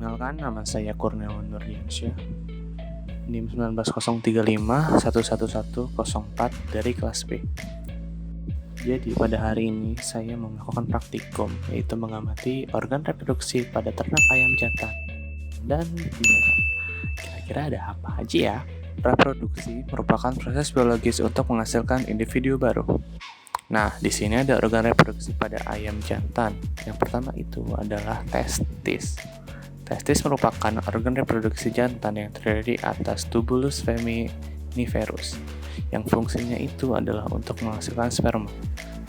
Perkenalkan, nama saya Kurniawan Nurdiansyah, NIM 19035111104 dari kelas B. Jadi pada hari ini saya melakukan praktikum, yaitu mengamati organ reproduksi pada ternak ayam jantan dan betina. Kira-kira ada apa aja ya? Reproduksi merupakan proses biologis untuk menghasilkan individu baru. Nah, di sini ada organ reproduksi pada ayam jantan. Yang pertama itu adalah testis. Testis merupakan organ reproduksi jantan yang terdapat di atas tubulus feminiferus, yang fungsinya itu adalah untuk menghasilkan sperma,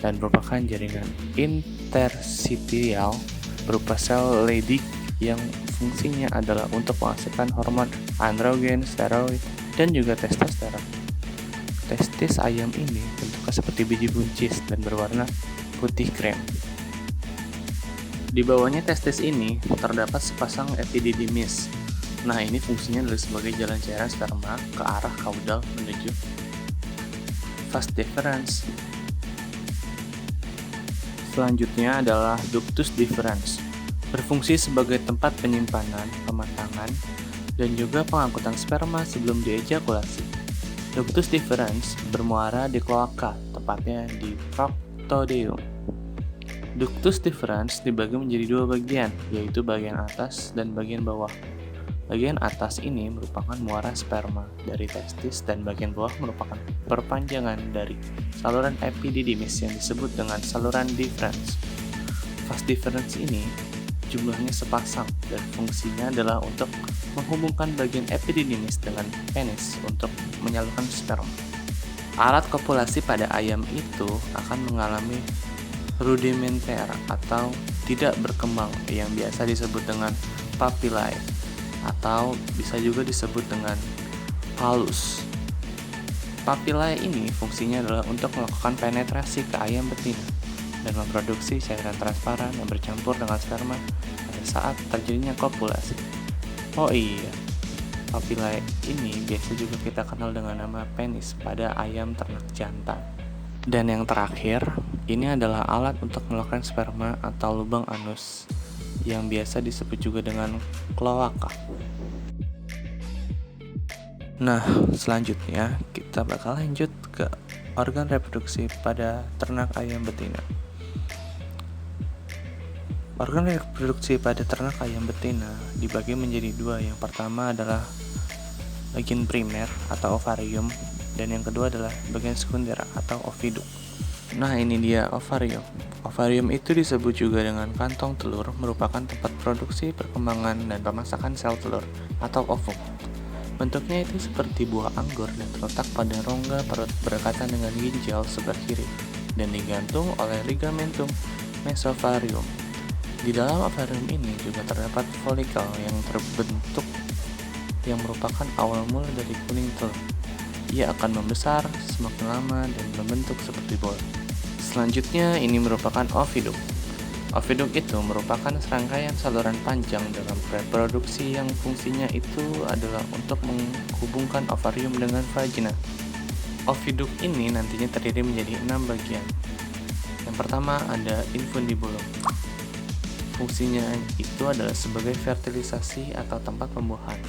dan merupakan jaringan interstitial berupa sel Leydig yang fungsinya adalah untuk menghasilkan hormon androgen, steroid, dan juga testosteron. Testis ayam ini bentuknya seperti biji buncis dan berwarna putih krem. Di bawahnya testis ini terdapat sepasang epididymis. Nah, ini fungsinya adalah sebagai jalan cairan sperma ke arah kaudal menuju vas deferens. Selanjutnya adalah ductus deferens, berfungsi sebagai tempat penyimpanan, pematangan, dan juga pengangkutan sperma sebelum diejakulasi. Ductus deferens bermuara di kloaka, tepatnya di proctodeum. Ductus deferens dibagi menjadi dua bagian, yaitu bagian atas dan bagian bawah. Bagian atas ini merupakan muara sperma dari testis dan bagian bawah merupakan perpanjangan dari saluran epididymis yang disebut dengan saluran deferens. Vas deferens ini jumlahnya sepasang dan fungsinya adalah untuk menghubungkan bagian epididymis dengan penis untuk menyalurkan sperma. Alat kopulasi pada ayam itu akan mengalami rudimenter atau tidak berkembang yang biasa disebut dengan papillae atau bisa juga disebut dengan halus. Papillae ini fungsinya adalah untuk melakukan penetrasi ke ayam betina dan memproduksi cairan transparan yang bercampur dengan sperma pada saat terjadinya kopulasi. Oh iya, papillae ini biasa juga kita kenal dengan nama penis pada ayam ternak jantan. Dan yang terakhir, ini adalah alat untuk melakukan sperma atau lubang anus yang biasa disebut juga dengan kloaka. Nah, selanjutnya kita bakal lanjut ke organ reproduksi pada ternak ayam betina. Organ reproduksi pada ternak ayam betina dibagi menjadi dua. Yang pertama adalah bagian primer atau ovarium, dan yang kedua adalah bagian sekunder atau oviduk. Nah, ini dia ovarium. Ovarium itu disebut juga dengan kantong telur, merupakan tempat produksi, perkembangan, dan pemasakan sel telur atau ovum. Bentuknya itu seperti buah anggur dan terletak pada rongga perut berdekatan dengan ginjal sebelah kiri dan digantung oleh ligamentum mesovarium. Di dalam ovarium ini juga terdapat folikel yang terbentuk yang merupakan awal mula dari kuning telur. Ia akan membesar semakin lama dan membentuk seperti bola. Selanjutnya ini merupakan oviduk. Oviduk itu merupakan serangkaian saluran panjang dalam reproduksi yang fungsinya itu adalah untuk menghubungkan ovarium dengan vagina. Oviduk ini nantinya terdiri menjadi 6 bagian. Yang pertama ada infundibulum. Fungsinya itu adalah sebagai fertilisasi atau tempat pembuahan.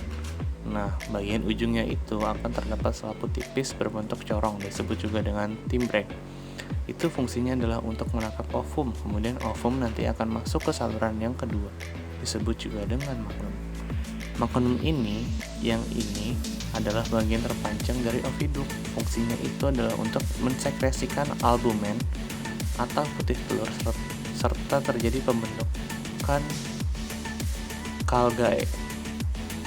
Nah, bagian ujungnya itu akan terdapat selaput tipis berbentuk corong, disebut juga dengan timbre. Itu fungsinya adalah untuk menangkap ovum, kemudian ovum nanti akan masuk ke saluran yang kedua, disebut juga dengan magnum. Magnum ini adalah bagian terpanjang dari oviduk. Fungsinya itu adalah untuk mensekresikan albumen atau putih telur serta terjadi pembentukan calgae.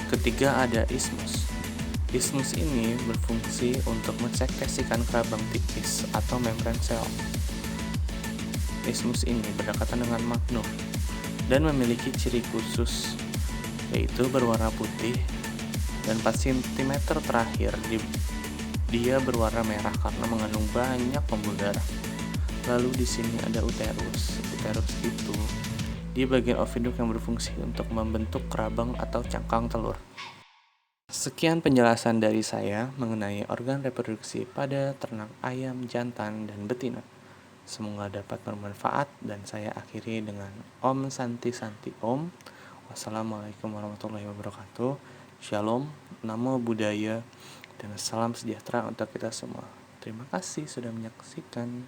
Ketiga ada isthmus. Isthmus ini berfungsi untuk mensekresikan kerabang tipis atau membran sel. Isthmus ini berdekatan dengan magnum dan memiliki ciri khusus, yaitu berwarna putih dan 4 cm terakhir dia berwarna merah karena mengandung banyak pembuluh darah. Lalu di sini ada uterus. Uterus itu di bagian oviduk yang berfungsi untuk membentuk kerabang atau cangkang telur. Sekian penjelasan dari saya mengenai organ reproduksi pada ternak ayam jantan dan betina. Semoga dapat bermanfaat dan saya akhiri dengan Om Santi Santi Om. Wassalamualaikum warahmatullahi wabarakatuh. Shalom, namo buddhaya, dan salam sejahtera untuk kita semua. Terima kasih sudah menyaksikan.